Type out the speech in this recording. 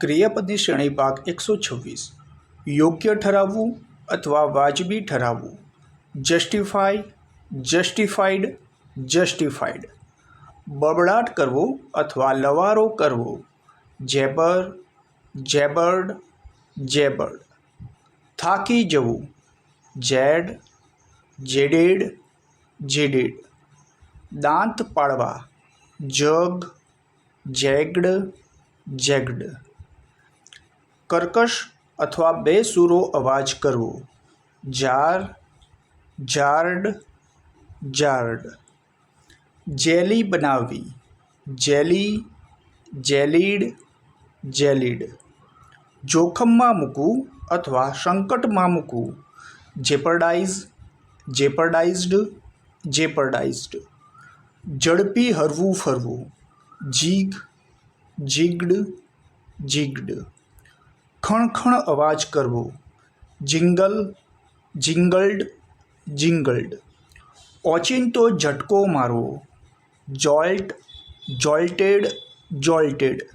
ક્રિયાપદની શ્રેણી ભાગ 126 યોગ્ય ઠરાવવું અથવા વાજબી ઠરાવવું. Justify, justified, justified. બબડાટ કરવો અથવા લવારો કરવો. Jabber, jabbered, jabbered. થાકી જવું. Jade, jaded, jaded. દાંત પાડવા. જગ, જેગ્ડ, જેગ્ડ. કર્કશ અથવા બેસૂરો અવાજ કરવો. જાર, જાર્ડ, જાર્ડ. જેલી બનાવવી. જેલી, જેલીડ, જેલીડ. જોખમમાં મૂકવું અથવા સંકટમાં મૂકવું. જેપરડાઇઝ, જેપરડાઇઝ્ડ, જેપરડાઇઝ્ડ. ઝડપી હરવું ફરવું. જીગ, જીગ્ડ, જીગ્ડ. ખણખણ અવાજ કરવો. જિંગલ, જિંગલ્ડ, જિંગલ્ડ. ઓચિંતો ઝટકો મારવો. જોલ્ટ, જોલ્ટેડ, જોલ્ટેડ.